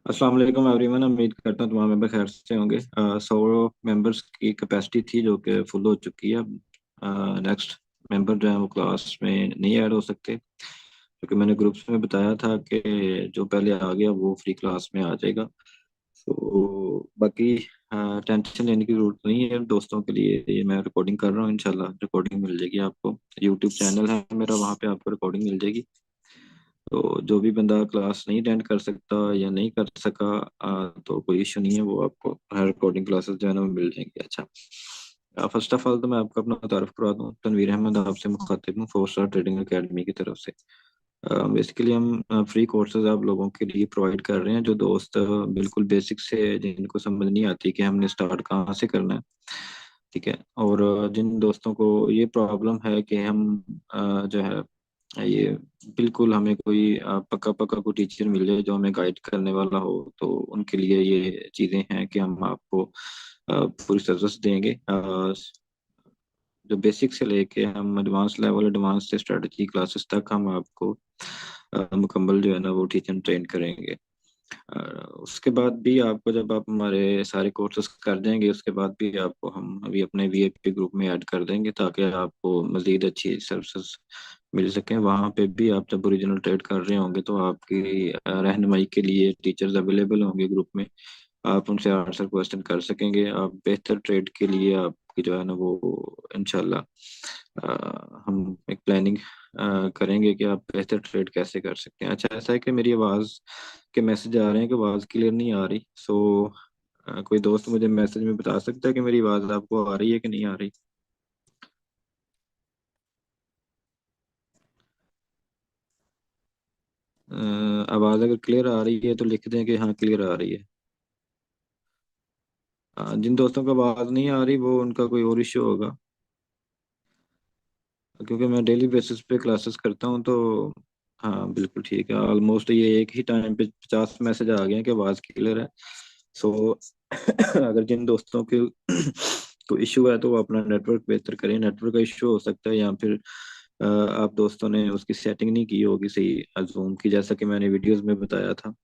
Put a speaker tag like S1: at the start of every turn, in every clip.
S1: अस्सलाम वालेकुम एवरीवन। उम्मीद करता हूँ तमाम मेंबर खैर से होंगे। 100 मेंबर्स की कैपेसिटी थी जो कि फुल हो चुकी है। नेक्स्ट मेंबर जो है वो क्लास में नहीं ऐड हो सकते, क्योंकि मैंने ग्रुप्स में बताया था कि जो पहले आ गया वो फ्री क्लास में आ जाएगा। तो बाकी टेंशन लेने की जरूरत नहीं है। दोस्तों के लिए ये मैं रिकॉर्डिंग कर रहा हूँ, इंशाल्लाह रिकॉर्डिंग मिल जाएगी आपको। यूट्यूब चैनल है मेरा, वहाँ पे आपको रिकॉर्डिंग मिल जाएगी। तो जो भी बंदा क्लास नहीं अटेंड कर सकता या नहीं कर सका, तो कोई इशू नहीं है, वो आपको हर रिकॉर्डिंग क्लासेस जो है ना वो मिल जाएंगी। अच्छा, फर्स्ट ऑफ ऑल तो मैं आपको अपना तारुफ करवा दूँ। तनवीर अहमद आपसे मुखातिब हूँ, 4 स्टार ट्रेडिंग एकेडमी की तरफ से। बेसिकली हम फ्री कोर्सेज आप लोगों के लिए प्रोवाइड कर रहे हैं, जो दोस्त बिल्कुल बेसिक से जिनको समझ नहीं आती कि हमने स्टार्ट कहाँ से करना है। ठीक है। और जिन दोस्तों को ये प्रॉब्लम है कि हम जो है ये बिल्कुल हमें कोई पक्का पक्का कोई टीचर मिल जाए जो हमें गाइड करने वाला हो, तो उनके लिए ये चीज़ें हैं कि हम आपको पूरी सर्विस देंगे। जो बेसिक से लेके हम एडवांस लेवल, एडवांस से स्ट्रेटजी क्लासेस तक हम आपको मुकम्मल जो है ना वो टीचर ट्रेन करेंगे। अ, उसके बाद भी आपको, जब आप हमारे सारे कोर्सेज कर देंगे, उसके बाद भी आपको हम अभी अपने वीआईपी ग्रुप में ऐड कर देंगे, ताकि आपको मजीद अच्छी सर्विसेज मिल सकें। वहाँ पे भी आप जब ओरिजिनल ट्रेड कर रहे होंगे तो आपकी रहनुमाई के लिए टीचर्स अवेलेबल होंगे ग्रुप में। आप उनसे आंसर क्वेश्चन कर सकेंगे। आप बेहतर ट्रेड के लिए आपकी जो है ना वो इंशाल्लाह हम एक प्लानिंग करेंगे कि आप बेहतर ट्रेड कैसे कर सकते हैं। अच्छा, ऐसा है कि मेरी आवाज़ के मैसेज आ रहे हैं कि आवाज़ क्लियर नहीं आ रही। कोई दोस्त मुझे मैसेज में बता सकता है कि मेरी आवाज़ आपको आ रही है कि नहीं आ रही। आवाज़ अगर क्लियर आ रही है तो लिख दें कि हाँ क्लियर आ रही है। जिन दोस्तों को आवाज़ नहीं आ रही वो उनका कोई और इश्यू होगा, क्योंकि मैं डेली बेसिस पे क्लासेस करता हूँ। तो हाँ बिल्कुल ठीक है। ऑलमोस्ट ये एक ही टाइम पे 50 मैसेज आ गए हैं कि आवाज़ क्लियर है। सो अगर जिन दोस्तों के को इशू है तो वो अपना नेटवर्क बेहतर करें। नेटवर्क का इशू हो सकता है, या फिर आप दोस्तों ने उसकी सेटिंग नहीं की होगी सही जूम की, जैसा कि मैंने वीडियोस में बताया था।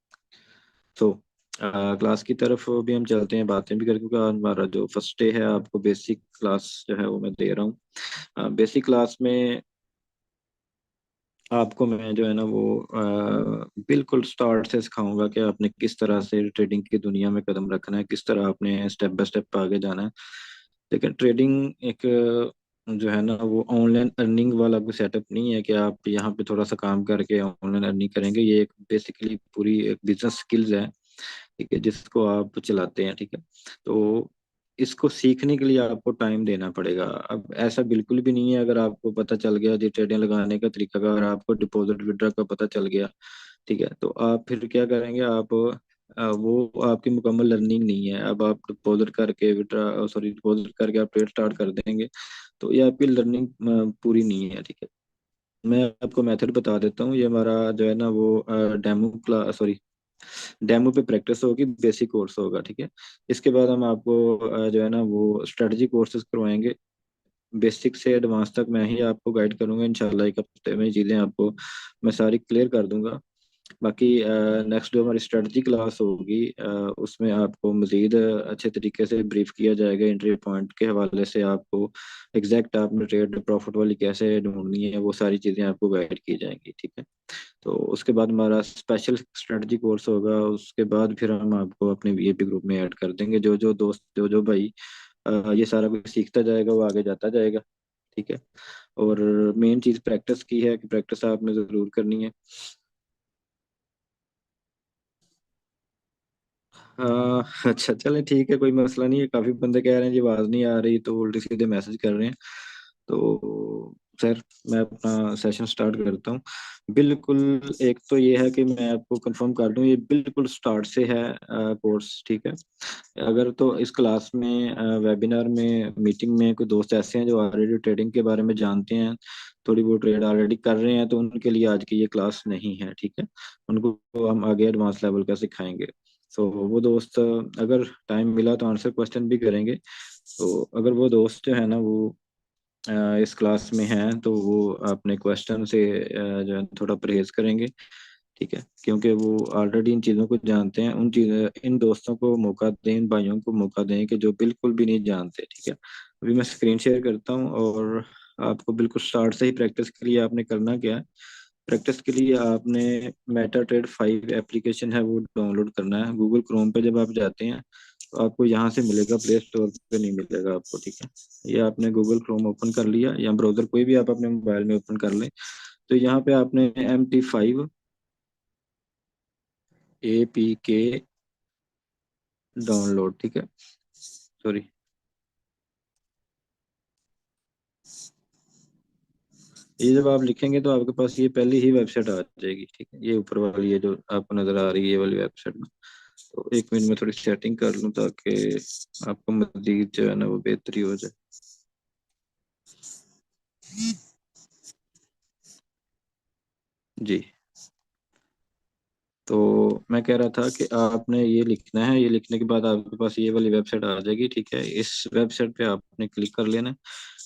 S1: सो क्लास की तरफ भी हम चलते हैं, बातें भी करके, क्योंकि आज हमारा जो फर्स्ट डे है, आपको बेसिक क्लास जो है वो मैं दे रहा हूँ। बेसिक क्लास में आपको मैं जो है ना वो बिल्कुल स्टार्ट से सिखाऊंगा कि आपने किस तरह से ट्रेडिंग की दुनिया में कदम रखना है, किस तरह आपने स्टेप बाय स्टेप आगे जाना है। लेकिन ट्रेडिंग एक जो है ना वो ऑनलाइन अर्निंग वाला कोई सेटअप नहीं है कि आप यहाँ पे थोड़ा सा काम करके ऑनलाइन अर्निंग करेंगे। ये एक बेसिकली पूरी एक बिजनेस स्किल्स है, ठीक है, जिसको आप चलाते हैं। ठीक है। तो इसको सीखने के लिए आपको टाइम देना पड़ेगा। अब ऐसा बिल्कुल भी नहीं है अगर आपको पता चल गया जी ट्रेडिंग लगाने का तरीका, अगर आपको डिपॉजिट विड्रॉ का पता चल गया, ठीक है, तो आप फिर क्या करेंगे। आप वो आपकी मुकम्मल लर्निंग नहीं है। अब आप डिपॉजिट करके विड्रॉ सॉरी डिपॉजिट करके आप ट्रेड स्टार्ट कर देंगे, तो ये आपकी लर्निंग पूरी नहीं है। ठीक है। मैं आपको मेथड बता देता हूँ। ये हमारा जो है ना वो डेमो क्लास सॉरी डेमो पे प्रैक्टिस होगी, बेसिक कोर्स होगा। ठीक है। इसके बाद हम आपको जो है ना वो स्ट्रेटजी कोर्सेज करवाएंगे। बेसिक से एडवांस तक मैं ही आपको गाइड करूंगा। इंशाल्लाह एक हफ्ते में चीज़ें आपको मैं सारी क्लियर कर दूंगा। बाकी नेक्स्ट जो हमारी स्ट्रेटजी क्लास होगी, उसमें आपको मज़ीद अच्छे तरीके से ब्रीफ किया जाएगा। एंट्री पॉइंट के हवाले से आपको एग्जैक्ट आपने ट्रेड प्रॉफिट वाली कैसे ढूंढनी है, वो सारी चीज़ें आपको गाइड की जाएंगी। ठीक है। तो उसके बाद हमारा स्पेशल स्ट्रेटजी कोर्स होगा। उसके बाद फिर हम आपको अपने वीआईपी ग्रुप में ऐड कर देंगे। जो जो दोस्त, जो जो भाई ये सारा कुछ सीखता जाएगा वो आगे जाता जाएगा। ठीक है। और मेन चीज़ प्रैक्टिस की है कि प्रैक्टिस आपने ज़रूर करनी है। अच्छा चलें, ठीक है, कोई मसला नहीं है। काफ़ी बंदे कह रहे हैं जी आवाज़ नहीं आ रही, तो उल्टे सीधे मैसेज कर रहे हैं। तो सर, मैं अपना सेशन स्टार्ट करता हूँ। बिल्कुल। एक तो ये है कि मैं आपको कंफर्म कर दूं, ये बिल्कुल स्टार्ट से है कोर्स। ठीक है। अगर तो इस क्लास में वेबिनार में मीटिंग में कोई दोस्त ऐसे हैं जो ऑलरेडी ट्रेडिंग के बारे में जानते हैं, थोड़ी बहुत ट्रेड ऑलरेडी कर रहे हैं, तो उनके लिए आज की ये क्लास नहीं है। ठीक है। उनको हम आगे एडवांस लेवल का सिखाएंगे। तो वो दोस्त अगर टाइम मिला तो आंसर क्वेश्चन भी करेंगे। तो अगर वो दोस्त जो है ना वो इस क्लास में हैं, तो वो अपने क्वेश्चन से जो है थोड़ा परहेज करेंगे। ठीक है, क्योंकि वो ऑलरेडी इन चीज़ों को जानते हैं। उन चीज इन दोस्तों को मौका दें, इन भाइयों को मौका दें कि जो बिल्कुल भी नहीं जानते। ठीक है, अभी मैं स्क्रीन शेयर करता हूँ और आपको बिल्कुल स्टार्ट से ही प्रैक्टिस के लिए आपने करना क्या है। प्रैक्टिस के लिए आपने MetaTrader 5 एप्लीकेशन है वो डाउनलोड करना है। गूगल क्रोम पे जब आप जाते हैं तो आपको यहाँ से मिलेगा, प्ले स्टोर पे नहीं मिलेगा आपको। ठीक है, ये आपने गूगल क्रोम ओपन कर लिया या ब्राउजर कोई भी आप अपने मोबाइल में ओपन कर लें। तो यहाँ पे आपने MT5 APK डाउनलोड, ठीक है, सॉरी, ये जब आप लिखेंगे तो आपके पास ये पहली ही वेबसाइट आ जाएगी। ठीक है, ये ऊपर वाली है जो आपको नजर आ रही है, ये वाली वेबसाइट में। तो एक मिनट में थोड़ी सेटिंग कर लूँ ताकि आपको मजीद जो है ना वो बेहतरी हो जाए। जी, तो मैं कह रहा था कि आपने ये लिखना है, ये लिखने के बाद आपके पास ये वाली वेबसाइट आ जाएगी। ठीक है, इस वेबसाइट पे आपने क्लिक कर लेना है।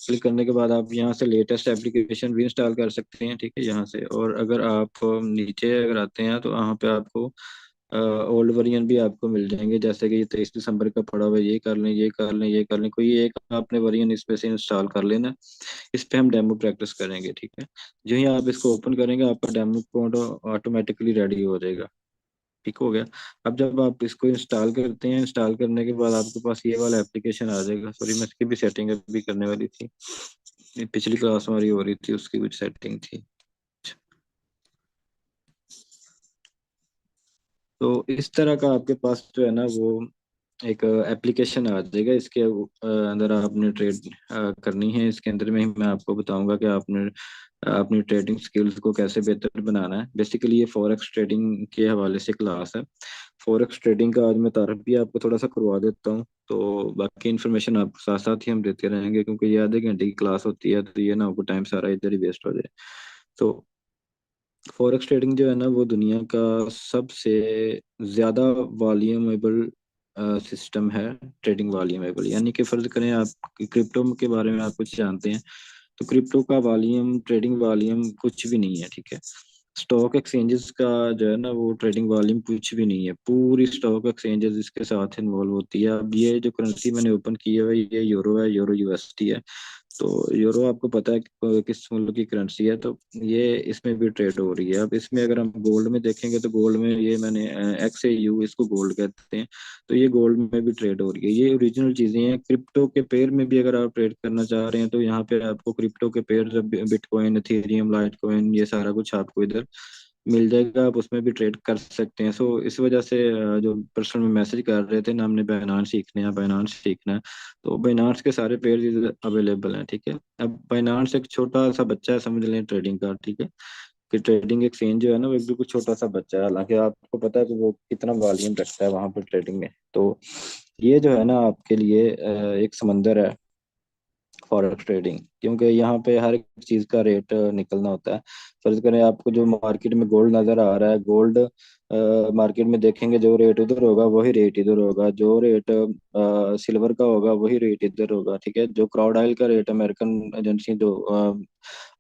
S1: क्लिक करने के बाद आप यहाँ से लेटेस्ट एप्लीकेशन भी इंस्टॉल कर सकते हैं। ठीक है, यहाँ से। और अगर आप नीचे अगर आते हैं तो वहाँ पे आपको ओल्ड वर्जन भी आपको मिल जाएंगे, जैसे कि ये 23 दिसंबर का पड़ा हुआ है, ये कर लें, ये कर लें, ये कर लें, कोई एक आपने वर्जन इस पे से इंस्टॉल कर लेना। इस पे हम डेमो प्रैक्टिस करेंगे। ठीक है, जो ही आप इसको ओपन करेंगे आपका डेमो कोड ऑटोमेटिकली रेडी हो जाएगा। ठीक हो गया। अब जब आप इसको इंस्टॉल करते हैं, इंस्टॉल करने के बाद आपके पास ये वाला एप्लीकेशन आ जाएगा। सॉरी, मैं इसकी भी सेटिंग अभी करने वाली थी, ये पिछली क्लास हमारी हो रही थी, उसकी कुछ सेटिंग थी। तो इस तरह का आपके पास जो है ना वो एक एप्लीकेशन आ जाएगा। इसके अंदर आपने ट्रेड करनी है। इसके अंदर में ही मैं आपको बताऊंगा कि आपने अपनी ट्रेडिंग स्किल्स को कैसे बेहतर बनाना है। बेसिकली ये फॉरेक्स ट्रेडिंग के हवाले से क्लास है। फॉरेक्स ट्रेडिंग का आज मैं तारफ भी आपको थोड़ा सा करवा देता हूँ, तो बाकी इन्फॉर्मेशन आपको साथ साथ ही हम देते रहेंगे, क्योंकि ये आधे घंटे की क्लास होती है तो ये ना आपको टाइम सारा इधर ही वेस्ट हो जाए। तो फॉरेक्स ट्रेडिंग जो है ना वो दुनिया का सबसे ज़्यादा वॉल्यूमेबल सिस्टम है। ट्रेडिंग वॉल्यूमेबल यानी कि फ़र्ज करें आप क्रिप्टो के बारे में आप कुछ जानते हैं, तो क्रिप्टो का वॉल्यूम, ट्रेडिंग वॉल्यूम कुछ भी नहीं है। ठीक है, स्टॉक एक्सचेंजेस का जो है ना वो ट्रेडिंग वॉल्यूम कुछ भी नहीं है। पूरी स्टॉक एक्सचेंजेस इसके साथ इन्वॉल्व होती है। अब ये जो करेंसी मैंने ओपन की है ये यूरो है, यूरो USD है। तो यूरो आपको पता है कि किस मुल्क की करेंसी है, तो ये इसमें भी ट्रेड हो रही है। अब इसमें अगर हम गोल्ड में देखेंगे तो गोल्ड में ये मैंने XAU, इसको गोल्ड कहते हैं, तो ये गोल्ड में भी ट्रेड हो रही है। ये ओरिजिनल चीजें हैं। क्रिप्टो के पेयर में भी अगर आप ट्रेड करना चाह रहे हैं तो यहाँ पे आपको क्रिप्टो के पेयर जब बिटकॉइन, इथेरियम, लाइटकॉइन, ये सारा कुछ आपको इधर मिल जाएगा। आप उसमें भी ट्रेड कर सकते हैं। सो इस वजह से जो पर्सन में मैसेज कर रहे थे ना हमने बाइनांस सीखना है, बाइनांस सीखना है, तो बाइनांस के सारे पेज अवेलेबल हैं। ठीक है, अब बाइनांस एक छोटा सा बच्चा है, समझ लें ट्रेडिंग का। ठीक है, कि ट्रेडिंग एक्सचेंज जो है ना वो एक बिल्कुल छोटा सा बच्चा है, हालांकि आपको पता है कि वो कितना वॉल्यूम रखता है वहां पर ट्रेडिंग में। तो ये जो है ना आपके लिए एक समंदर है फॉरेक्स ट्रेडिंग, क्योंकि यहाँ पे हर एक चीज का रेट निकलना होता है। फर्ज करें आपको जो मार्केट में गोल्ड नजर आ रहा है, गोल्ड मार्केट में देखेंगे जो रेट उधर होगा वही रेट इधर होगा, जो रेट सिल्वर का होगा वही रेट इधर होगा। ठीक है, जो क्राउड ऑयल का रेट अमेरिकन एजेंसी जो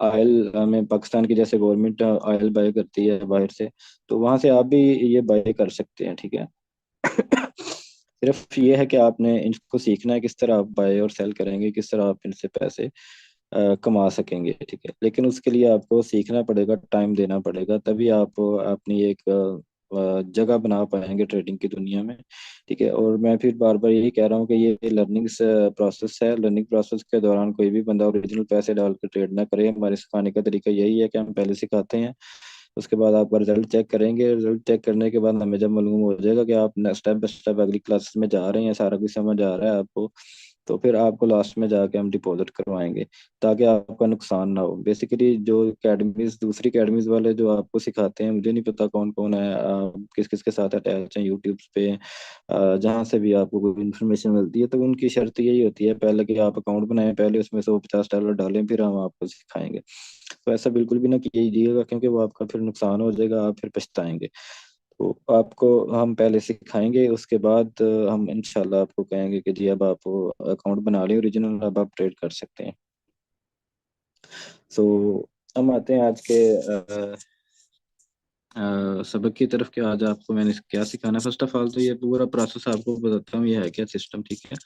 S1: ऑयल में पाकिस्तान की जैसे गवर्नमेंट ऑयल बाय करती है बाहर से, तो वहां से आप भी ये बाय कर सकते हैं। ठीक है, सिर्फ ये है कि आपने इनको सीखना है किस तरह आप बाय और सेल करेंगे, किस तरह आप इनसे पैसे कमा सकेंगे। ठीक है, लेकिन उसके लिए आपको सीखना पड़ेगा, टाइम देना पड़ेगा, तभी आप अपनी एक जगह बना पाएंगे ट्रेडिंग की दुनिया में। ठीक है, और मैं फिर बार बार यही कह रहा हूँ कि ये लर्निंग प्रोसेस है। लर्निंग प्रोसेस के दौरान कोई भी बंदा ओरिजिनल पैसे डाल कर ट्रेड ना करे। हमारे सिखाने का तरीका यही है कि हम पहले सिखाते हैं, उसके बाद आपका रिजल्ट चेक करेंगे। रिजल्ट चेक करने के बाद हमें जब मालूम हो जाएगा कि आप स्टेप बाय स्टेप अगली क्लासेस में जा रहे हैं, सारा कुछ समझ आ रहा है आपको, तो फिर आपको लास्ट में जाके हम डिपॉजिट करवाएंगे ताकि आपका नुकसान ना हो। बेसिकली जो एकेडमीज, दूसरी एकेडमीज वाले जो आपको सिखाते हैं, मुझे नहीं पता कौन कौन है, किस किस के साथ अटैच हैं यूट्यूब पे, जहाँ से भी आपको कोई इन्फॉर्मेशन मिलती है, तो उनकी शर्त यही होती है पहले कि आप अकाउंट बनाएं, पहले उसमें $150 डालें, फिर हम आपको सिखाएंगे। तो ऐसा बिल्कुल भी ना कीजिएगा, क्योंकि वो आपका फिर नुकसान हो जाएगा, आप फिर पछताएंगे। तो आपको हम पहले सिखाएंगे, उसके बाद हम इंशाल्लाह आपको कहेंगे कि जी अब आप अकाउंट बना लें ओरिजिनल, अब आप ट्रेड कर सकते हैं। सो हम आते हैं आज के सबक की तरफ क्या आज आपको मैंने क्या सिखाना है। फर्स्ट ऑफ ऑल तो ये पूरा प्रोसेस आपको बताता हूँ, ये है क्या सिस्टम, ठीक है।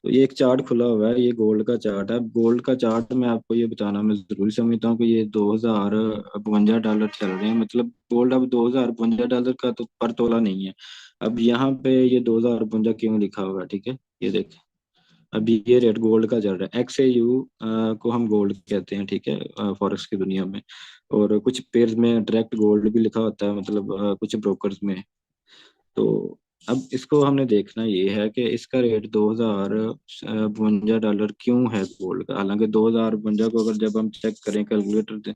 S1: तो ये एक चार्ट खुला हुआ है, ये गोल्ड का चार्ट है। गोल्ड का चार्ट मैं आपको ये बताना मैं जरूरी समझता हूँ कि ये 2052 चल रहे हैं, मतलब गोल्ड अब 2052 का तो पर तोला नहीं है। अब यहाँ पे ये 2052 क्यों लिखा हुआ है, ठीक है। ये देख, अभी ये रेट गोल्ड का चल रहा है, XAU को हम गोल्ड कहते हैं, ठीक है, फॉरेक्स की दुनिया में। और कुछ पेयर्स में डायरेक्ट गोल्ड भी लिखा होता है, मतलब कुछ ब्रोकर्स में। तो अब इसको हमने देखना ये है कि इसका रेट 2052 क्यों है गोल्ड का। हालांकि 2052 को अगर जब हम चेक करें, कैलकुलेटर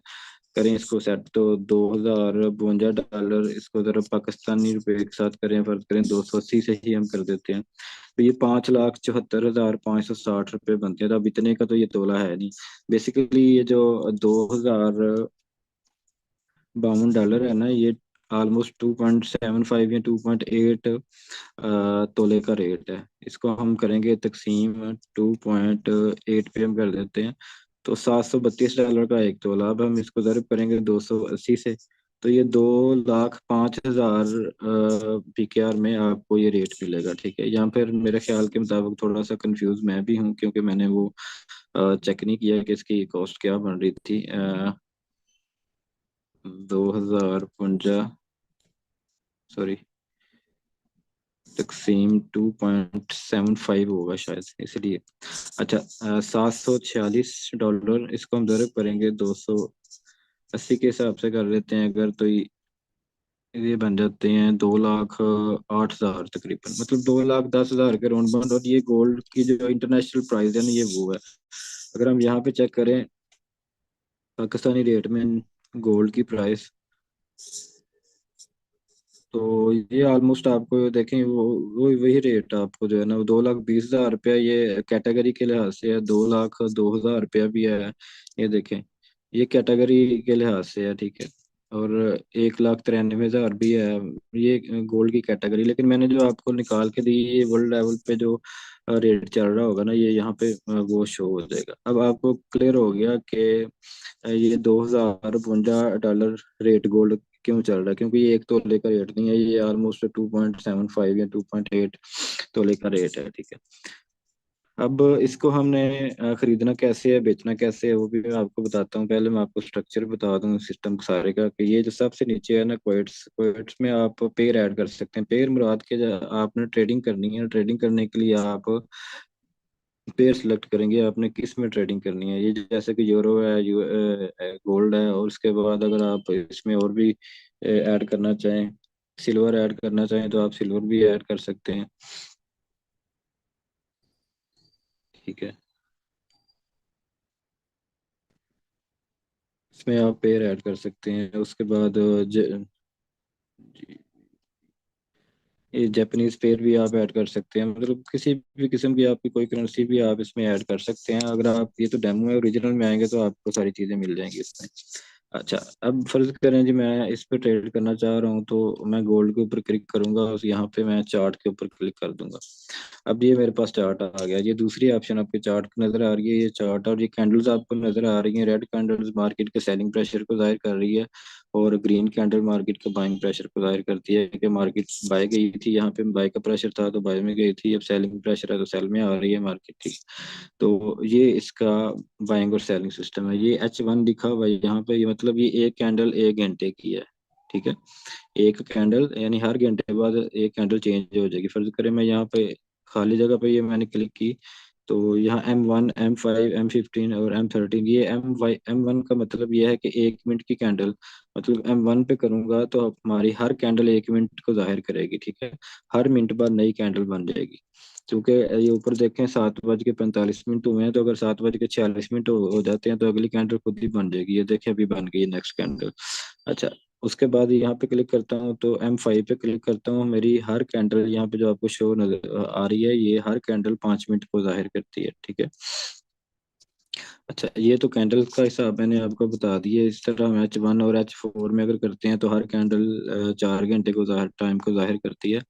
S1: करें इसको सेट, तो $2052 इसको जरा पाकिस्तानी रुपए के साथ करें, फर्ज करें 280 से ही हम कर देते हैं, तो ये 5,74,560 रुपये बनते हैं। तो अब इतने का तो ये तोला है नहीं। बेसिकली ये जो 2052 है ना, ये ऑलमोस्ट 2.75 या 2.8 तोले का रेट है। इसको हम करेंगे तकसीम 2.8 पे हम कर देते हैं, तो $732 का एक तोला। अब हम इसको ज़रूर करेंगे 280 से, तो ये 2,05,000 PKR में आपको ये रेट मिलेगा, ठीक है। यहाँ पर मेरे ख्याल के मुताबिक थोड़ा सा कंफ्यूज मैं भी हूँ, क्योंकि मैंने वो चेक नहीं किया कि इसकी कॉस्ट क्या बन रही थी। 2052, तकसीम 2.75 होगा शायद, इसलिए। अच्छा, $746, इसको हम ज़रूर करेंगे 280 के हिसाब से कर लेते हैं अगर, तो ये बन जाते हैं 2,08,000 तकरीबन, मतलब 2,10,000 के राउंड बाउंड। और ये गोल्ड की जो इंटरनेशनल प्राइस है ना, ये वो है। अगर हम यहाँ पे चेक करें पाकिस्तानी रेट में गोल्ड की प्राइस, तो ये ऑलमोस्ट आपको देखें वो वही रेट आपको जो है ना, 2,20,000 रुपया ये कैटेगरी के लिहाज से है, 2,02,000 रुपया भी है। ये देखें, ये कैटेगरी के लिहाज से है, ठीक है। और 1,93,000 भी है, ये गोल्ड की कैटेगरी। लेकिन मैंने जो आपको निकाल के दी, ये वर्ल्ड लेवल पे जो रेट चल रहा होगा ना, ये यहाँ पे वो शो हो जाएगा। अब आपको क्लियर हो गया कि ये $2,052 रेट गोल्ड क्यों चल रहा है, क्योंकि ये एक तोले का रेट नहीं है, ये ऑलमोस्ट 2.75 या 2.8 तोले का रेट है, ठीक है। अब इसको हमने खरीदना कैसे है, बेचना कैसे है, वो भी मैं आपको बताता हूँ। पहले मैं आपको स्ट्रक्चर बता दूँ सिस्टम सारे का, कि ये जो सबसे नीचे है ना, क्वेट्स, क्वेट्स में आप पेयर ऐड कर सकते हैं। पेयर मुराद के आपने ट्रेडिंग करनी है, ट्रेडिंग करने के लिए आप पेयर सिलेक्ट करेंगे, आपने किस में ट्रेडिंग करनी है। ये जैसे कि यूरो है, गोल्ड है, और उसके बाद अगर आप इसमें और भी ऐड करना चाहें, सिल्वर ऐड करना चाहें, तो आप सिल्वर भी ऐड कर सकते हैं, ठीक है। इसमें आप पेयर ऐड कर सकते हैं। उसके बाद ये जापानीज पेयर भी आप ऐड कर सकते हैं, मतलब किसी भी किस्म की आपकी कोई करेंसी भी आप इसमें ऐड कर सकते हैं। अगर आप, ये तो डेमो है, ओरिजिनल में आएंगे तो आपको सारी चीज़ें मिल जाएंगी इसमें। अच्छा, अब फर्ज करें जी मैं इस पे ट्रेड करना चाह रहा हूँ, तो मैं गोल्ड के ऊपर क्लिक करूंगा, और यहाँ पे मैं चार्ट के ऊपर क्लिक कर दूंगा। अब ये मेरे पास चार्ट आ गया। ये दूसरी ऑप्शन आपके चार्ट नजर आ रही है, ये चार्ट, और ये कैंडल्स आपको नजर आ रही हैं। रेड कैंडल्स मार्केट के सेलिंग प्रेशर को जाहिर कर रही है, और ग्रीन कैंडल मार्केट के बाइंग प्रेशर को जाहिर करती है कि मार्केट बाय गई थी। यहाँ पे बाय का प्रेशर था तो बाय में गई थी, अब सेलिंग प्रेशर है तो सेल में आ रही है मार्केट, ठीक। तो ये इसका बाइंग और सेलिंग सिस्टम है। ये H1 लिखा हुआ है यहाँ पे, ये मतलब ये एक कैंडल 1 घंटे की है, ठीक है। एक कैंडल यानी हर घंटे बाद एक कैंडल चेंज हो जाएगी। फर्ज करें मैं यहाँ पे खाली जगह पे ये मैंने क्लिक की, तो यहाँ M1, M5, M15 और M13, ये M1 का मतलब ये है कि 1 मिनट की कैंडल, मतलब M1 पे करूंगा तो हमारी हर कैंडल 1 मिनट को जाहिर करेगी, ठीक है। हर मिनट बाद नई कैंडल बन जाएगी। क्योंकि ये ऊपर देखें 7:45 हुए हैं, तो अगर 7:46 हो जाते हैं तो अगली कैंडल खुद ही बन जाएगी। ये देखें अभी बन गई है नेक्स्ट कैंडल। अच्छा, उसके बाद यहाँ पे क्लिक करता हूँ, तो M5 पे क्लिक करता हूँ, मेरी हर कैंडल यहाँ पे जो आपको शो नजर आ रही है, ये हर कैंडल 5 मिनट को जाहिर करती है, ठीक है। अच्छा, ये तो कैंडल का हिसाब मैंने आपको बता दिया। इस तरह हम H1 और H4 में अगर करते हैं, तो हर कैंडल 4 घंटे को टाइम को जाहिर करती है।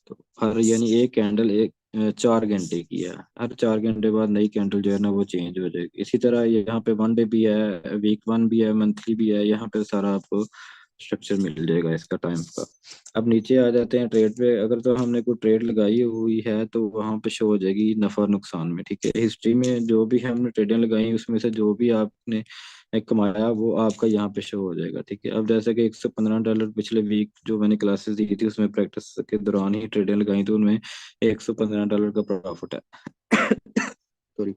S1: तो हर यानी एक कैंडल 4 घंटे की है, हर 4 घंटे बाद नई कैंडल जो है ना वो चेंज हो जाएगी। इसी तरह ये यहाँ पे 1 डे भी है, वीक 1 भी है, मंथली भी है, यहाँ पे सारा आपको स्ट्रक्चर मिल जाएगा इसका टाइम का। अब नीचे आ जाते हैं ट्रेड पे। अगर तो हमने कोई ट्रेड लगाई हुई है तो वहां पे शो हो जाएगी नफा नुकसान में, ठीक है। हिस्ट्री में जो भी हमने ट्रेडें लगाई उसमें से जो भी आपने कमाया वो आपका यहाँ पे शो हो जाएगा, ठीक है। अब जैसे कि $115 पिछले वीक जो मैंने क्लासेस दी थी उसमें प्रैक्टिस के दौरान ही ट्रेडें लगाई, तो उनमें $115 का प्रॉफिट है। सॉरी।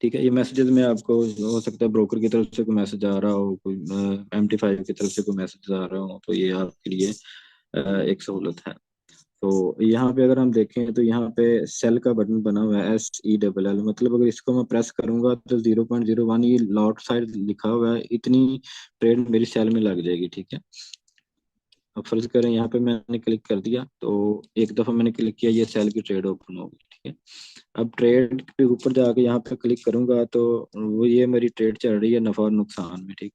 S1: ठीक है, ये मैसेजेस में आपको हो सकता है ब्रोकर की तरफ से कोई मैसेज आ रहा हो, कोई MT5 की तरफ से कोई मैसेज आ रहा हो, तो ये आपके लिए एक सहूलत है। तो यहाँ पे अगर हम देखें तो यहाँ पे सेल का बटन बना हुआ है, SELL, मतलब अगर इसको मैं प्रेस करूंगा तो 0.01 ये लॉट साइड लिखा हुआ है, इतनी ट्रेड मेरी सेल में लग जाएगी, ठीक है। अब फर्ज करें यहाँ पे मैंने क्लिक कर दिया, तो एक दफा मैंने क्लिक किया, ये सेल की ट्रेड ओपन होगी, ठीक है। अब ट्रेड के ऊपर जाके यहाँ पे क्लिक करूंगा तो वो ये मेरी ट्रेड चल रही है नफा और नुकसान में, ठीक।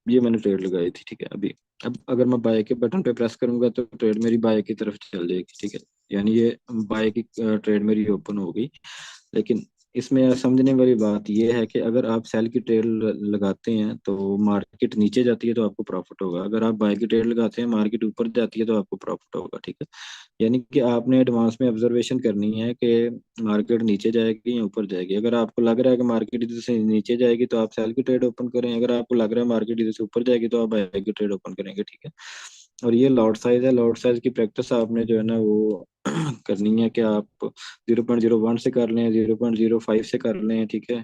S1: ये मैंने ट्रेड लगाई थी, ठीक है। अभी अब अगर मैं बाय के बटन पे प्रेस करूंगा तो ट्रेड मेरी बाय की तरफ चल जाएगी, ठीक है। यानी ये बाय की ट्रेड मेरी ओपन हो गई। लेकिन इसमें समझने वाली बात यह है कि अगर आप सेल की ट्रेड लगाते हैं तो मार्केट नीचे जाती है तो आपको प्रॉफिट होगा, अगर आप बाय की ट्रेड लगाते हैं मार्केट ऊपर जाती है तो आपको प्रॉफिट होगा, ठीक है। यानी कि आपने एडवांस में ऑब्जर्वेशन करनी है कि मार्केट नीचे जाएगी या ऊपर जाएगी। अगर आपको लग रहा है कि मार्केट इधर से नीचे जाएगी तो आप सेल की ट्रेड ओपन करें, अगर आपको लग रहा है मार्केट इधर से ऊपर जाएगी तो आप बाय की ट्रेड ओपन करेंगे, ठीक है। और ये लॉट साइज है, लॉट साइज की प्रैक्टिस आपने जो है ना वो करनी है कि आप 0.01 से कर लें, 0.05 से कर लें, ठीक है।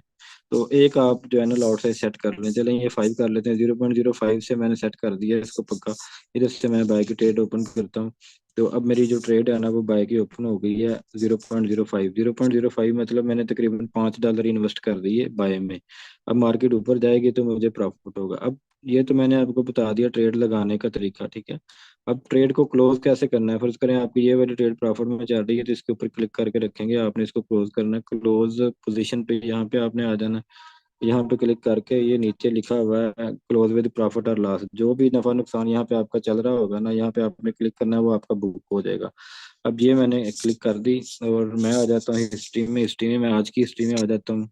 S1: तो एक आप जो है ना लॉट साइज सेट कर लें, चलें ये 5 कर लेते हैं, 0.05 से मैंने सेट कर दिया है इसको पक्का। इधर से मैं बाय की ट्रेड ओपन करता हूँ, तो अब मेरी जो ट्रेड है ना वो बाय की ओपन हो गई है 0.05। 0.05 मतलब मैंने तकरीबन $5 इन्वेस्ट कर दिए बाय में। अब मार्केट ऊपर जाएगी तो मुझे प्रॉफिट होगा। अब ये तो मैंने आपको बता दिया ट्रेड लगाने का तरीका, ठीक है। अब ट्रेड को क्लोज कैसे करना है, फर्ज करें आपकी ये वाली ट्रेड प्रॉफिट में चल रही है तो इसके ऊपर क्लिक करके रखेंगे, आपने इसको क्लोज करना है। क्लोज पोजीशन पे यहाँ पे आपने आ जाना है, यहाँ पे क्लिक करके ये नीचे लिखा हुआ है क्लोज विद प्रॉफिट और लॉस, जो भी नफा नुकसान यहाँ पे आपका चल रहा होगा ना, यहाँ पे आपने क्लिक करना है वो आपका बुक हो जाएगा। अब ये मैंने क्लिक कर दी और मैं आ जाता हूँ हिस्ट्री में। हिस्ट्री में मैं आज की हिस्ट्री में आ जाता हूँ।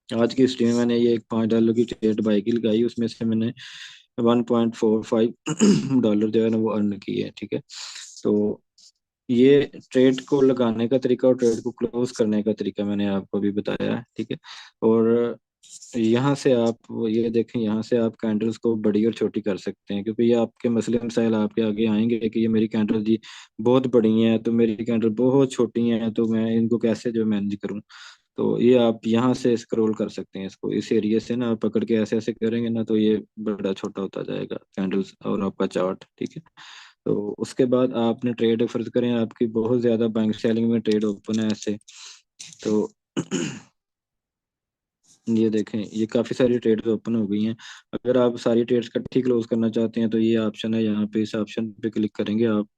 S1: आज की हिस्ट्री में मैंने ये एक $5 की ट्रेड बाई की लगाई, उसमें से मैंने $1.45 जो है ना वो अर्न की है, ठीक है। तो ये ट्रेड को लगाने का तरीका और ट्रेड को क्लोज करने का तरीका मैंने आपको अभी बताया है, ठीक है। और यहाँ से आप ये देखें, यहाँ से आप कैंडल्स को बड़ी और छोटी कर सकते हैं, क्योंकि ये आपके मसले मसाइल आपके आगे आएंगे कि ये मेरी कैंडल जी बहुत बड़ी हैं तो मेरी कैंडल बहुत छोटी हैं, तो मैं इनको कैसे जो मैनेज करूँ। तो ये आप यहाँ से स्क्रॉल कर सकते हैं, इसको इस एरिया से ना आप पकड़ के ऐसे ऐसे करेंगे ना तो ये बड़ा छोटा होता जाएगा कैंडल्स और आपका चार्ट, ठीक है। तो उसके बाद आपने ट्रेड फर्ज करें आपकी बहुत ज्यादा बैंक सेलिंग में ट्रेड ओपन है ऐसे, तो ये देखें ये काफी सारी ट्रेड्स ओपन हो गई हैं। अगर आप सारी ट्रेड्स इकट्ठी क्लोज करना चाहते हैं तो ये ऑप्शन है, यहाँ पे इस ऑप्शन पे क्लिक करेंगे आप।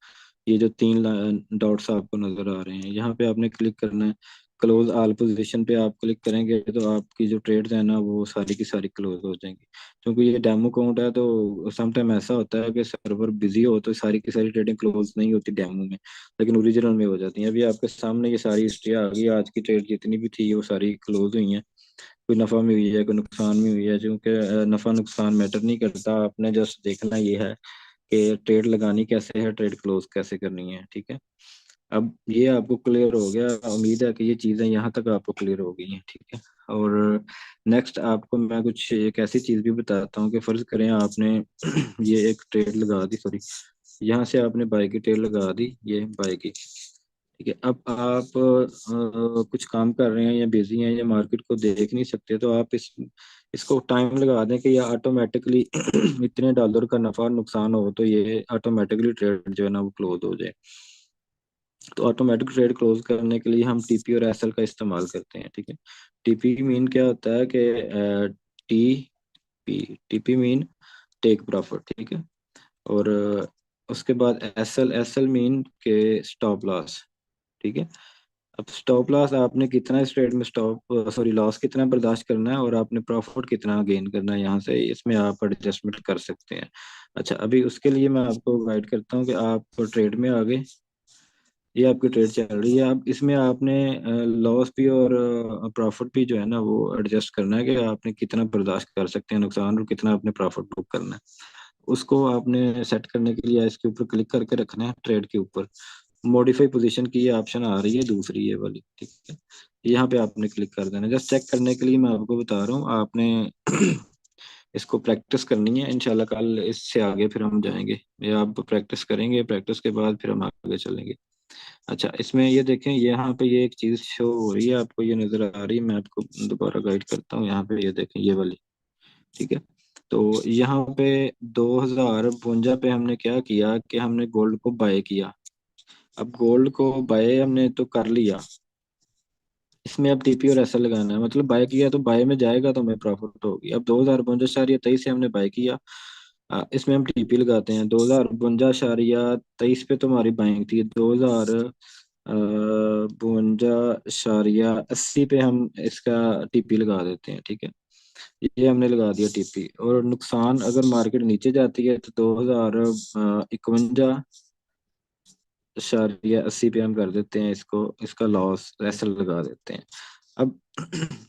S1: ये जो 3 डॉट्स आपको नजर आ रहे हैं यहाँ पे आपने क्लिक करना है। क्लोज ऑल पोजीशन पे आप क्लिक करेंगे तो आपकी जो ट्रेड्स है ना वो सारी की सारी क्लोज हो जाएंगी। क्योंकि ये डेमो काउंट है तो समटाइम ऐसा होता है कि सर्वर बिजी हो तो सारी की सारी ट्रेडिंग क्लोज नहीं होती डेमो में, लेकिन ओरिजिनल में हो जाती हैं। अभी आपके सामने ये सारी हिस्ट्री आ गई, आज की ट्रेड जितनी भी थी वो सारी क्लोज हुई हैं। कोई नफा में हुई है कोई नुकसान में हुई है, क्योंकि नफा नुकसान मैटर नहीं करता, आपने जस्ट देखना ये है कि ट्रेड लगानी कैसे है, ट्रेड क्लोज कैसे करनी है, ठीक है। अब ये आपको क्लियर हो गया, उम्मीद है कि ये चीज़ें यहाँ तक आपको क्लियर हो गई हैं, ठीक है। और नेक्स्ट आपको मैं कुछ एक ऐसी चीज़ भी बताता हूँ कि फ़र्ज़ करें आपने ये एक ट्रेड लगा दी, सॉरी, यहाँ से आपने बाई की ट्रेड लगा दी, ये बाई की, ठीक है। अब आप कुछ काम कर रहे हैं या बिजी हैं या मार्केट को देख नहीं सकते तो आप इसको टाइम लगा दें कि ये ऑटोमेटिकली इतने डॉलर का नफा और नुकसान हो तो ये ऑटोमेटिकली ट्रेड जो है ना वो क्लोज हो जाए। तो ऑटोमेटिक ट्रेड क्लोज करने के लिए हम टीपी और एसएल का इस्तेमाल करते हैं, ठीक है। टीपी मीन क्या होता है कि T P TP mean take profit, ठीक है। और उसके बाद एसएल एसएल मीन के स्टॉप लॉस, ठीक है। अब स्टॉप लॉस आपने कितना इस ट्रेड में स्टॉप सॉरी लॉस कितना बर्दाश्त करना है और आपने प्रॉफिट कितना गेन करना है, यहाँ से इसमें आप एडजस्टमेंट कर सकते हैं। अच्छा, अभी उसके लिए मैं आपको गाइड करता हूँ कि आप ट्रेड में आ गए। ये आपकी ट्रेड चल रही है। अब इसमें आपने लॉस भी और प्रॉफिट भी जो है ना वो एडजस्ट करना है कि आपने कितना बर्दाश्त कर सकते हैं नुकसान और कितना आपने प्रॉफिट बुक करना है। उसको आपने सेट करने के लिए इसके ऊपर क्लिक करके रखना है, ट्रेड के ऊपर। मॉडिफाई पोजीशन की ये ऑप्शन आ रही है दूसरी, ये वाली, ठीक है। यहाँ पे आपने क्लिक कर देना। जस्ट चेक करने के लिए मैं आपको बता रहा हूँ, आपने इसको प्रैक्टिस करनी है। इंशाल्लाह कल इससे आगे फिर हम जाएंगे, ये आप प्रैक्टिस करेंगे, प्रैक्टिस के बाद फिर हम आगे चलेंगे। अच्छा, इसमें ये देखें, यहाँ पे ये एक चीज शो हो रही है, आपको ये नजर आ रही है, मैं आपको दोबारा गाइड करता हूँ। यहाँ पे ये देखें, ये वाली, ठीक है। तो यहाँ पे 2052 पे हमने क्या किया कि हमने गोल्ड को बाय किया। अब गोल्ड को बाय हमने तो कर लिया, इसमें अब टीपी और एसएल लगाना है। मतलब बाय किया तो बाय में जाएगा तो हमें प्रॉफिट होगी। अब 2052.23 से हमने बाय किया, इसमें हम टीपी लगाते हैं। 2052.23 पे तो हमारी बाइंग थी, 2052.80 पे हम इसका टीपी लगा देते हैं, ठीक है। ये हमने लगा दिया टीपी। और नुकसान अगर मार्केट नीचे जाती है तो 2051.80 पे हम कर देते हैं इसको, इसका लॉस ऐसा लगा देते हैं। अब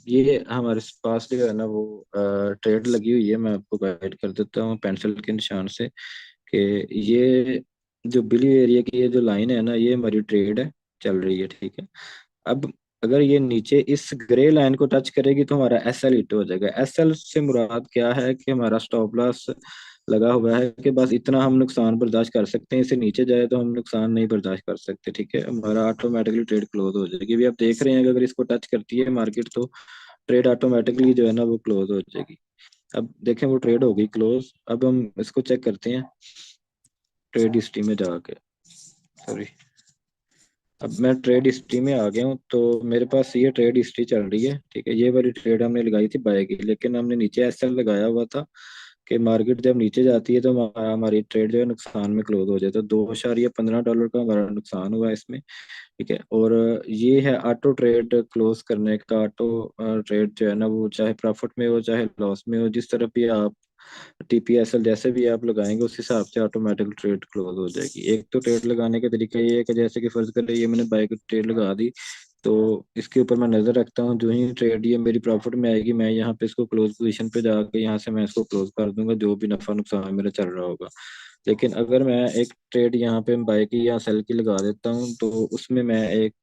S1: ये हमारे पास जो है ना वो ट्रेड लगी हुई है, मैं आपको गाइड कर देता हूँ पेंसिल के निशान से, कि ये जो ब्लू एरिया की ये जो लाइन है ना, ये हमारी ट्रेड है, चल रही है, ठीक है। अब अगर ये नीचे इस ग्रे लाइन को टच करेगी तो हमारा एस एल हिट हो जाएगा। एस एल से मुराद क्या है कि हमारा स्टॉप लॉस लगा हुआ है कि बस इतना हम नुकसान बर्दाश्त कर सकते हैं, इससे नीचे जाए तो हम नुकसान नहीं बर्दाश्त कर सकते, ठीक है। हमारा ऑटोमेटिकली ट्रेड क्लोज हो जाएगी। अभी आप देख रहे हैं कि अगर इसको टच करती है मार्केट तो ट्रेड ऑटोमेटिकली जो है ना वो क्लोज हो जाएगी। अब देखें वो ट्रेड हो गई क्लोज। अब हम इसको चेक करते हैं ट्रेड हिस्ट्री में जाके। सॉरी, अब मैं ट्रेड हिस्ट्री में आ गया हूँ, तो मेरे पास ये ट्रेड हिस्ट्री चल रही है, ठीक है। ये वाली ट्रेड हमने लगाई थी बाय की, लेकिन हमने नीचे एसएल लगाया हुआ था कि मार्केट जब नीचे जाती है तो हमारी ट्रेड जो है नुकसान में क्लोज हो जाए। तो $2.15 का हमारा नुकसान हुआ इसमें, ठीक है। और ये है ऑटो ट्रेड क्लोज करने का। ऑटो ट्रेड जो है ना वो चाहे प्रॉफिट में हो चाहे लॉस में हो, जिस तरफ भी आप टीपीएसएल जैसे भी आप लगाएंगे उस हिसाब से ऑटोमेटिक ट्रेड क्लोज हो जाएगी। एक तो ट्रेड लगाने का तरीका ये है कि जैसे कि फर्ज करें ये मैंने बाय की ट्रेड लगा दी, तो इसके ऊपर मैं नजर रखता हूँ, जो ही ट्रेड ये मेरी प्रॉफिट में आएगी मैं यहाँ पे इसको क्लोज पोजीशन पे जाके यहाँ से मैं इसको क्लोज कर दूंगा, जो भी नफा नुकसान मेरा चल रहा होगा। लेकिन अगर मैं एक ट्रेड यहाँ पे बाय की या सेल की लगा देता हूँ तो उसमें मैं एक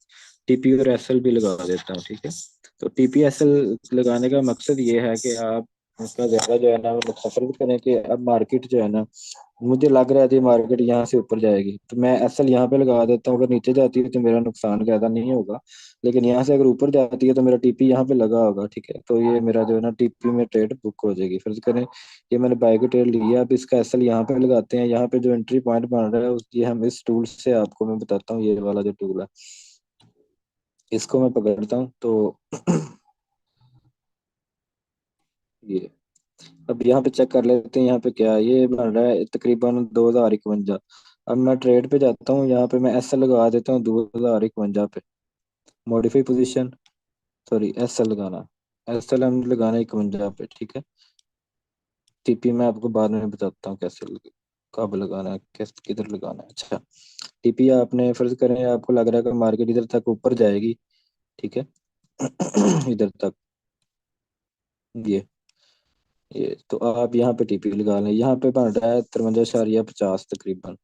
S1: टीपी और एसएल भी लगा देता हूँ, ठीक है। तो टीपी एसएल लगाने का मकसद ये है कि आप उसका ज्यादा जो है ना वो सफर भी करें कि अब मार्केट जो है ना, मुझे लग रहा है कि मार्केट यहाँ से ऊपर जाएगी तो मैं एसएल यहाँ पे लगा देता हूँ। अगर नीचे जाती है तो मेरा नुकसान ज्यादा नहीं होगा, लेकिन यहाँ से अगर ऊपर जाती है तो मेरा टीपी यहाँ पे लगा होगा, ठीक है। तो ये मेरा जो है ना टीपी में ट्रेड बुक हो जाएगी। फर्ज करें ये मैंने बाय की ट्रेड ली है, अब इसका एसएल यहाँ पे लगाते हैं। यहाँ पे जो एंट्री पॉइंट बन रहा है ये हम इस टूल से आपको मैं बताता हूँ, ये वाला जो टूल है इसको मैं पकड़ता हूँ तो ये, अब यहाँ पे चेक कर लेते हैं यहाँ पे क्या है। ये बन रहा है तकरीबन 2051। अब मैं ट्रेड पे जाता हूँ, यहाँ पे मैं एस एल लगा देता हूँ 2051 पे, modify position, sorry S L लगाना, एस एल हम लगाना 51 पे, ठीक है। टीपी मैं आपको बाद में बताता हूँ कैसे कब लगाना है, किस किधर लगाना है। अच्छा, टीपी आपने फर्ज करें आपको लग रहा है कि मार्केट इधर तक ऊपर जाएगी, ठीक है। इधर तक, ये तो आप यहाँ पे टीपी लगा लें। यहाँ पे बन रहा है 53.50 तकरीबन।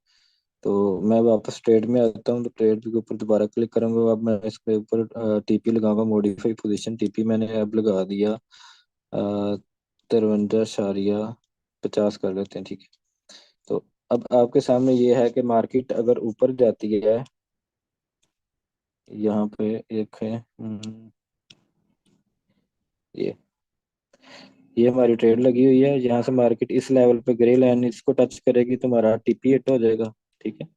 S1: तो मैं वापस ट्रेड में आता हूँ, तो ट्रेड के ऊपर दोबारा क्लिक करूंगा। अब मैं इसके ऊपर टीपी लगाऊंगा, मॉडिफाई पोजीशन टीपी मैंने अब लगा दिया 53.50 कर लेते हैं, ठीक है। तो अब आपके सामने ये है कि मार्केट अगर ऊपर जाती है, यहाँ पे एक है ये ये हमारी ट्रेड लगी हुई है। यहाँ से मार्केट इस लेवल पे ग्रे लाइन इसको टच करेगी तो हमारा टीपी हिट हो जाएगा, ठीक है।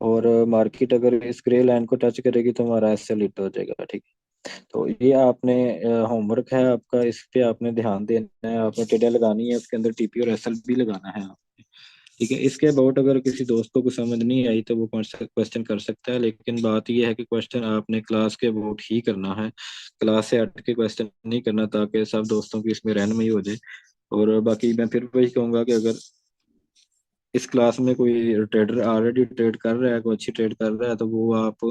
S1: और मार्केट अगर इस ग्रे लाइन को टच करेगी तो हमारा एसएल हिट हो जाएगा, ठीक है। तो ये आपने होमवर्क है आपका, इस पे आपने ध्यान देना है। आपने ट्रेडें लगानी है, उसके अंदर टीपी और एसएल भी लगाना है आपने, ठीक है। इसके अबाउट अगर किसी दोस्त को कुछ समझ नहीं आई तो वो क्वेश्चन कर सकता है, लेकिन बात ये है कि क्वेश्चन आपने क्लास के अबाउट ही करना है, क्लास से हट के क्वेश्चन नहीं करना, ताकि सब दोस्तों की इसमें रहनमई हो जाए। और बाकी मैं फिर वही कहूंगा कि अगर इस क्लास में कोई ट्रेडर ऑलरेडी ट्रेड कर रहा है, कोई अच्छी ट्रेड कर रहा है, तो वो आप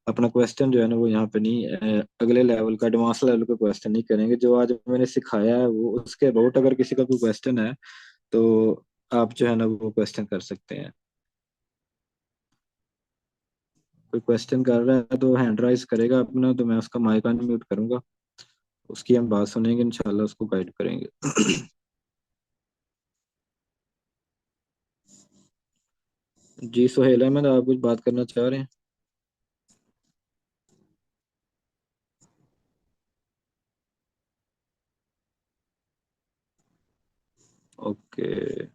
S1: अपना क्वेश्चन जो है ना वो यहाँ पे नहीं, अगले लेवल का एडवांस लेवल का क्वेश्चन नहीं करेंगे। जो आज मैंने सिखाया है वो उसके अबाउट अगर किसी का कोई क्वेश्चन है तो आप जो है ना वो क्वेश्चन कर सकते हैं। कोई क्वेश्चन कर रहा है तो हैंड राइज करेगा अपना, तो मैं उसका माइक अनम्यूट करूंगा, उसकी हम बात सुनेंगे, इंशाल्लाह उसको गाइड करेंगे। जी सुहेल अहमद, आप कुछ बात करना चाह रहे हैं? ओके।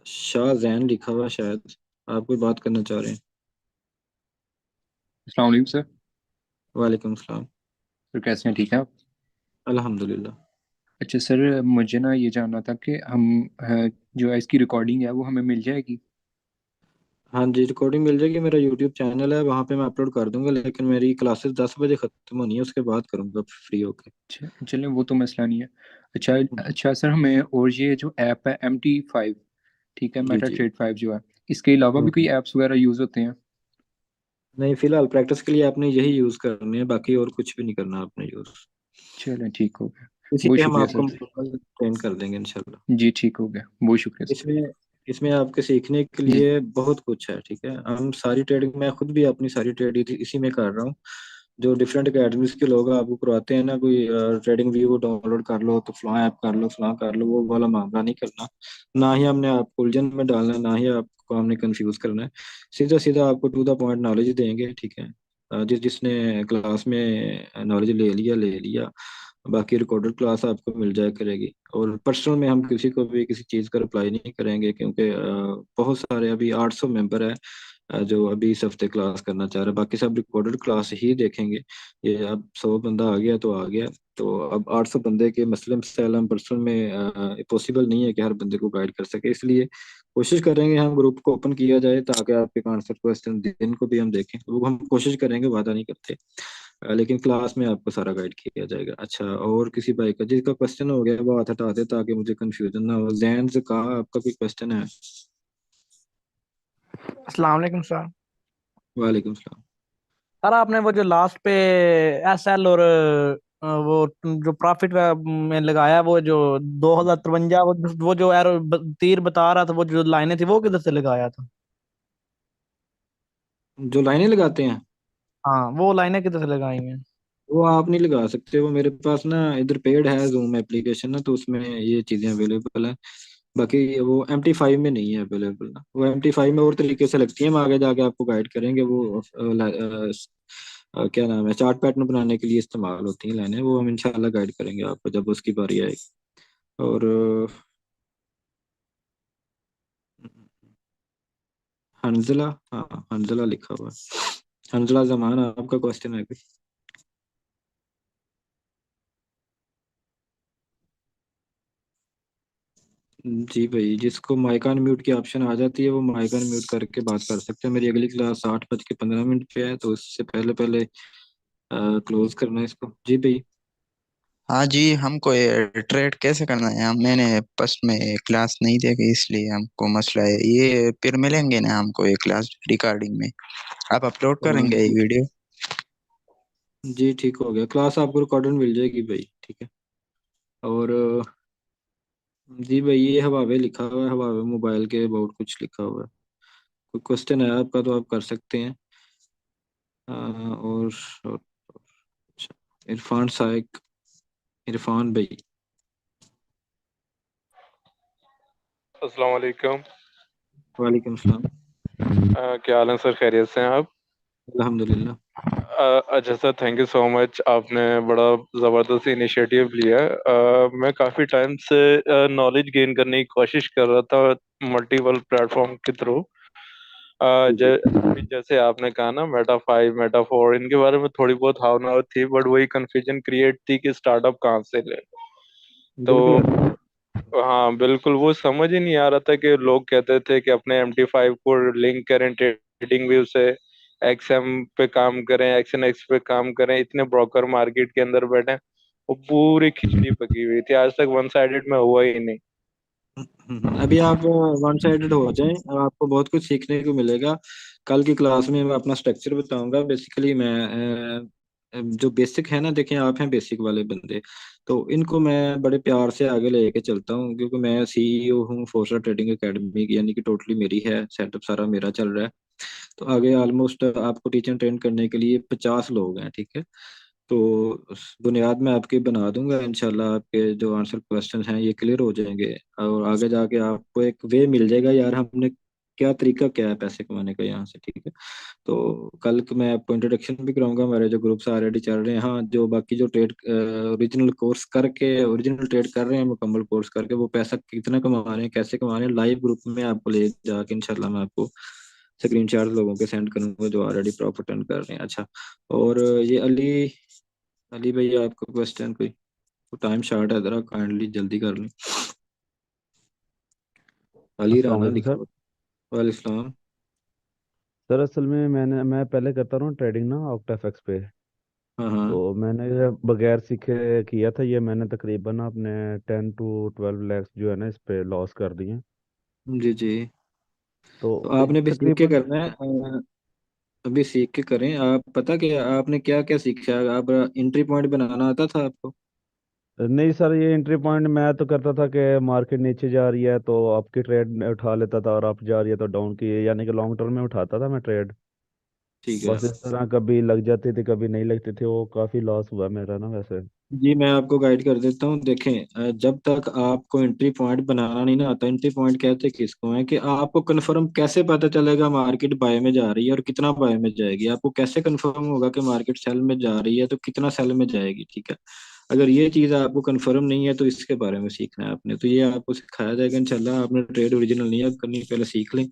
S1: शाह जैन लिखा हुआ है शायद, आप कोई बात करना चाह रहे हैं?
S2: अस्सलाम वालेकुम सर।
S1: वालेकुम सलाम।
S2: सर कैसे हैं, ठीक है आप?
S1: अल्हम्दुलिल्लाह।
S2: अच्छा सर, मुझे ना ये जानना था कि हम जो है इसकी रिकॉर्डिंग है वो हमें मिल जाएगी?
S1: हाँ जी, रिकॉर्डिंग मिल जाएगी। मेरा यूट्यूब चैनल है, वहाँ पे मैं अपलोड कर दूंगा, लेकिन मेरी क्लासेस 10 बजे ख़त्म होनी है, उसके बाद करूँगा फ्री होके।
S2: चलें, वो तो मसला नहीं है। अच्छा अच्छा सर, हमें और ये जो ऐप है MT5, ठीक है,
S1: जी
S2: मेटा
S1: जी।
S2: ट्रेड 5 जो है, इसके अलावा भी कोई
S1: हम्म।
S2: ऐप्स वगैरह यूज़ होते हैं?
S1: नहीं, फिलहाल प्रैक्टिस के लिए आपने यही यूज़ करनी है, बाकी और कुछ भी नहीं करना आपने यूज़।
S2: चलें, ठीक हो गया।
S1: इसी
S2: बहुत
S1: पे हम
S2: शुक्रिया
S1: आपको
S2: सर।
S1: मुकम्मल ट्रेन कर देंगे इंशाल्लाह।
S2: जी ठीक हो गया, बहुत शुक्रिया सर।
S1: इसमें इसमें आपके सीखने के
S2: जी।
S1: लिए बहुत कुछ है, ठीक है। हम सारी ट्रेडिंग, मैं खुद भी अपनी सारी ट्रेड इसी में कर रहा हूँ। जो डिफरेंट अकेडमीज के लोग आपको करवाते हैं ना, कोई ट्रेडिंग व्यू डाउनलोड कर लो तो फलां ऐप कर लो, फलां कर लो, वो वाला मामला नहीं करना। ना ही हमने आपको उलझन में डालना है, ना ही आपको हमने कंफ्यूज करना है। सीधा सीधा आपको टू द पॉइंट नॉलेज देंगे, ठीक है। जिसने क्लास में नॉलेज ले लिया, बाकी रिकॉर्डेड क्लास आपको मिल जाया करेगी। और पर्सनल में हम किसी को भी किसी चीज़ का रिप्लाई नहीं करेंगे, क्योंकि बहुत सारे अभी 800 मेंबर है जो अभी इस हफ्ते क्लास करना चाह रहे हैं, बाकी सब रिकॉर्डेड क्लास ही देखेंगे। ये अब 100 बंदा आ गया तो आ गया, तो अब 800 बंदे के मसले मसाइल हम पर्सनल में पॉसिबल नहीं है कि हर बंदे को गाइड कर सके, इसलिए कोशिश करेंगे हम ग्रुप को ओपन किया जाए ताकि आपके आंसर क्वेश्चन दिन को भी हम देखें, वो हम कोशिश करेंगे, वादा नहीं करते। लेकिन क्लास में आपको सारा गाइड किया जाएगा। अच्छा, और किसी भाई का जिसका क्वेश्चन हो गया वो हाथ हटा दे ताकि मुझे कंफ्यूजन ना हो। जैन से कहा आपका कोई क्वेश्चन है?
S3: अस्सलाम वालेकुम सर।
S1: वालेकुम सलाम।
S3: सर आपने वो जो लास्ट पे SL और वो जो प्रॉफिट में लगाया, वो जो 2053, वो जो एरो तीर बता रहा था, वो जो लाइनें थी, वो किधर से लगाया था?
S1: जो लाइनें लगाते हैं
S3: हाँ, वो लाइनें किधर से लगाई हैं?
S1: वो आप नहीं लगा सकते, वो मेरे पास ना इधर पेड है जूम एप्लीकेशन ना, तो उसमें ये चीज़ें अवेलेबल है। बाकी वो MT5 में नहीं है अवेलेबल ना, वो MT5 में और तरीके से लगती है, हम आगे जाके आपको गाइड करेंगे। वो क्या नाम है, चार्ट पैटर्न बनाने के लिए इस्तेमाल होती हैं लाइनें, वो हम इंशाल्लाह गाइड करेंगे आपको जब उसकी बारी आएगी। और हंजला, हाँ हंजला लिखा हुआ है। हंजला जमान, आपका क्वेश्चन है कोई? जी भाई, जिसको माइक अनम्यूट की ऑप्शन आ जाती है वो माइक अनम्यूट करके बात कर सकते हैं। मेरी अगली क्लास 8:15 पे है, तो उससे पहले पहले क्लोज करना है इसको। जी भाई।
S4: हाँ जी, हमको ये ट्रेड कैसे करना है? मैंने फर्स्ट में क्लास नहीं देखी, इसलिए हमको मसला है ये। फिर मिलेंगे ना हमको ये क्लास रिकॉर्डिंग में? आप अपलोड करेंगे ये वीडियो?
S1: जी ठीक हो गया, क्लास आपको रिकॉर्डेड मिल जाएगी भाई, ठीक है। और जी भाई, ये हवावे लिखा हुआ है, हवावे मोबाइल के अबाउट कुछ लिखा हुआ है। कोई क्वेश्चन है आपका तो आप कर सकते हैं। और अच्छा, इरफान साइक, इरफान भाई।
S5: अस्सलाम वालेकुम।
S1: वालेकुम सलाम।
S5: क्या हाल है सर, खैरियत से हैं आप?
S1: अल्हम्दुलिल्लाह।
S5: अच्छा sir, thank you so much, आपने बड़ा ज़बरदस्त इनिशिएटिव लिया है। मैं काफ़ी टाइम से नॉलेज गेन करने की कोशिश कर रहा था मल्टीपल प्लेटफॉर्म के थ्रू।
S1: जी जी।
S5: जैसे आपने कहा ना, मेटा 5 मेटा 4, इनके बारे में थोड़ी बहुत भावना थी, बट वही कंफ्यूजन क्रिएट थी कि स्टार्टअप कहाँ से ले। तो
S1: बिल्कुल।
S5: हाँ बिल्कुल, वो समझ ही नहीं आ रहा था कि लोग कहते थे कि अपने MT5 को लिंक करें ट्रेडिंग व्यू से, एक्सएम पे काम करें, एक्सएनएक्स पे काम करें, इतने ब्रोकर मार्केट के अंदर बैठे हैं, वो पूरी खिचड़ी पकी हुई थी, आज तक वन साइडेड में हुआ ही नहीं।
S1: अभी आप वन साइडेड हो जाएं और आपको बहुत कुछ सीखने को मिलेगा। कल की क्लास में मैं अपना स्ट्रक्चर बताऊंगा। बेसिकली मैं जो बेसिक है ना, देखें आप हैं बेसिक वाले बंदे, तो इनको मैं बड़े प्यार से आगे लेके चलता हूँ, क्योंकि मैं सीईओ हूँ फोर्सा ट्रेडिंग एकेडमी की, यानी कि टोटली मेरी है, सेटअप सारा मेरा चल रहा है। तो आगे ऑलमोस्ट आपको टीचर ट्रेन करने के लिए 50 लोग हैं, ठीक है। तो उस बुनियाद में आपकी बना दूंगा इंशाल्लाह, आपके जो आंसर क्वेश्चन हैं ये क्लियर हो जाएंगे, और आगे जाके आपको एक वे मिल जाएगा यार, हमने क्या तरीका क्या है पैसे कमाने का यहाँ से, ठीक है। तो कल को मैं आपको इंट्रोडक्शन भी कराऊंगा, हमारे जो ग्रुप्स ऑलरेडी चल रहे हैं। हाँ, जो बाकी जो ट्रेड ओरिजिनल कोर्स करके, ओरिजिनल ट्रेड कर रहे हैं मुकम्मल कोर्स करके, वो पैसा कितना कमा रहे हैं, कैसे कमा रहे हैं, लाइव ग्रुप में आपको ले जाके इंशाल्लाह मैं आपको स्क्रीन शॉट लोगों के सेंड करूंगा जो ऑलरेडी प्रॉफिट अर्न कर रहे हैं। अच्छा, और ये अली अली भैया, आपका क्वेश्चन कोई? तो टाइम शॉर्ट है, जरा काइंडली जल्दी कर लें। अली
S6: अस्सलाम
S1: राना
S6: वालेकुम
S1: लिखा
S6: सर।
S1: हुआ। वालेकुम सलाम।
S6: सर असल में मैं पहले करता रहा हूँ ट्रेडिंग ना ऑक्टाफेक्स पे।
S1: हाँ हाँ।
S6: तो मैंने ये बगैर सीखे किया था, ये मैंने तकरीबन अपने 10 to 12 लैक्स जो है ना इस पे लॉस कर दिए।
S1: जी जी।
S6: तो
S1: तो आपने भी सीख के
S6: तकरीबन
S1: करना है, अभी सीख के करें। आप पता कि आपने क्या क्या सीखा है? आप एंट्री पॉइंट बनाना आता था आपको?
S6: नहीं सर, ये एंट्री पॉइंट मैं तो करता था कि मार्केट नीचे जा रही है तो आपकी ट्रेड उठा लेता था, और अप जा रही है तो डाउन की, यानी कि लॉन्ग टर्म में उठाता था मैं ट्रेड।
S1: ठीक है।
S6: बस इस तरह कभी लग जाती थी कभी नहीं लगती थी, वो काफ़ी लॉस हुआ मेरा ना वैसे।
S1: जी, मैं आपको गाइड कर देता हूँ। देखें, जब तक आपको एंट्री पॉइंट बनाना नहीं ना आता, एंट्री पॉइंट कहते किसको है, कि आपको कंफर्म कैसे पता चलेगा मार्केट बाय में जा रही है और कितना बाय में जाएगी? आपको कैसे कंफर्म होगा कि मार्केट सेल में जा रही है तो कितना सेल में जाएगी, ठीक है। अगर ये चीज़ आपको कंफर्म नहीं है तो इसके बारे में सीखना है आपने। तो ये आपको सिखाया जाएगा इंशाल्लाह। आपने ट्रेड ओरिजिनल नहीं है करनी, पहले सीख लें।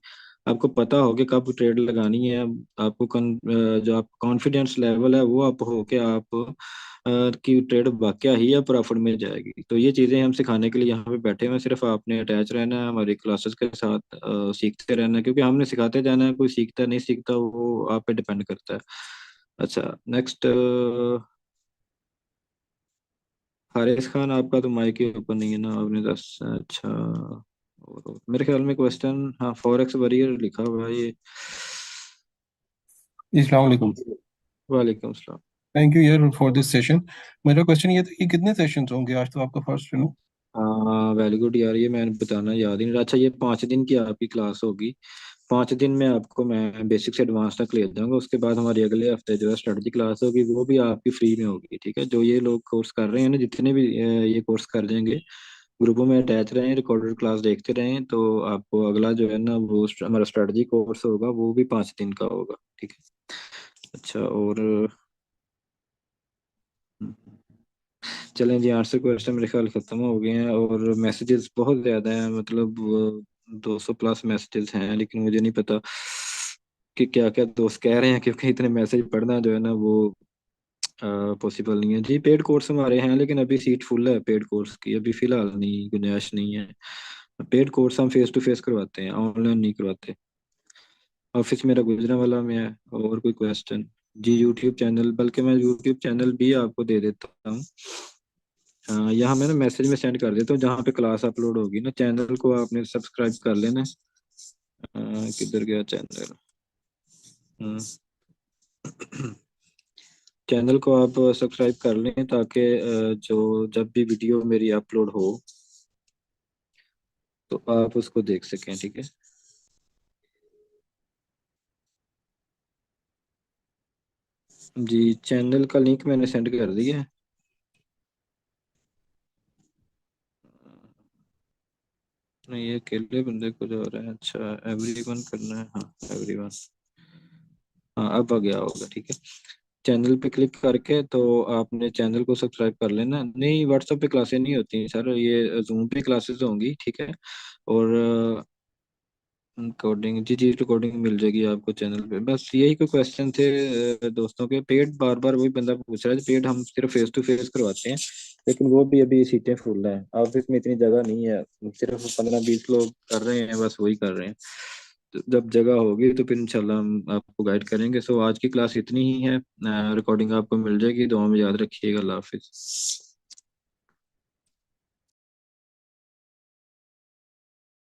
S1: आपको पता हो कि कब ट्रेड लगानी है। आपको जो आप कॉन्फिडेंस लेवल है वो आप हो के आप की ट्रेड वाकया ही या प्रॉफिट में जाएगी। तो ये चीज़ें हम सिखाने के लिए यहाँ पे बैठे हुए हैं। सिर्फ आपने अटैच रहना है हमारी क्लासेस के साथ, सीखते रहना है, क्योंकि हमने सिखाते जाना है। कोई सीखता नहीं सीखता वो आप पे डिपेंड करता है। अच्छा, नेक्स्ट, हारिस खान, आपका तो माइक ही ओपन नहीं है ना, आपने दस। अच्छा, और मेरे ख्याल में क्वेश्चन, हाँ, फॉरेक्स वरियर लिखा हुआ है ये।
S7: अस्सलाम वालेकुम।
S1: वालेकुम सलाम।
S7: थैंक यू यार फॉर दिस सेशन। मेरा क्वेश्चन ये था कि कितने सेशंस होंगे? आज तो आपका फर्स्ट है ना?
S1: हाँ, वेरी गुड यार, ये मैंने बताना याद ही नहीं रहा। अच्छा, ये 5 दिन की आपकी क्लास होगी। 5 दिन में आपको मैं बेसिक से एडवांस तक ले जाऊंगा। उसके बाद हमारी अगले हफ्ते जो है स्ट्रेटजी क्लास होगी, वो भी आपकी फ्री में होगी, ठीक है। जो ये लोग कोर्स कर रहे हैं ना, जितने भी ये कोर्स कर लेंगे, ग्रुपों में अटैच रहें, रिकॉर्डेड क्लास देखते रहें, तो आपको अगला जो है ना वो हमारा स्ट्रेटजी कोर्स होगा, वो भी 5 दिन का होगा, ठीक है। अच्छा, और चलें जी, आंसर क्वेश्चन मेरे ख्याल खत्म हो गए हैं, और मैसेजेस बहुत ज्यादा हैं, मतलब 200 प्लस मैसेजेस हैं, लेकिन मुझे नहीं पता कि क्या क्या दोस्त कह रहे हैं, क्योंकि इतने मैसेज पढ़ना जो है ना वो पॉसिबल नहीं है। जी, पेड कोर्स हमारे हैं, लेकिन अभी सीट फुल है पेड कोर्स की, अभी फिलहाल नहीं, गुंजाइश नहीं है। पेड कोर्स हम फेस टू फेस करवाते हैं, ऑनलाइन नहीं करवाते। ऑफिस मेरा गुजरांवाला में है। और कोई क्वेश्चन? जी, यूट्यूब चैनल, बल्कि मैं यूट्यूब चैनल भी आपको दे देता हूँ। यहाँ मैं ना मैसेज में सेंड कर देता हूँ, जहाँ पे क्लास अपलोड होगी ना, चैनल को आपने सब्सक्राइब कर लेना है। किधर गया चैनल? चैनल को आप सब्सक्राइब कर लें, ताकि जो जब भी वीडियो मेरी अपलोड हो तो आप उसको देख सकें, ठीक है। जी, चैनल का लिंक मैंने सेंड कर दिया है। नहीं, ये अकेले बंदे को जो हो रहा है। अच्छा, एवरीवन करना है, हाँ एवरीवन। हाँ, अब आ गया होगा, ठीक है। चैनल पे क्लिक करके तो आपने चैनल को सब्सक्राइब कर लेना। नहीं, व्हाट्सएप पे क्लासेस नहीं होती सर, ये जूम पे क्लासेस होंगी, ठीक है। और रिकॉर्डिंग, जी जी, रिकॉर्डिंग मिल जाएगी आपको चैनल पे। बस यही कोई क्वेश्चन थे दोस्तों के। पेड बार बार वही बंदा पूछ रहा है, पेड हम सिर्फ फेस टू फेस करवाते हैं, लेकिन वो भी अभी सीटें फुल हैं। ऑफिस में इतनी जगह नहीं है, सिर्फ 15-20 लोग कर रहे हैं, बस वही कर रहे हैं। जब जगह होगी तो फिर इंशाल्लाह हम आपको गाइड करेंगे। सो आज की क्लास इतनी ही है। रिकॉर्डिंग आपको मिल जाएगी। दुआ में याद रखिएगा। अल्लाह हाफिज।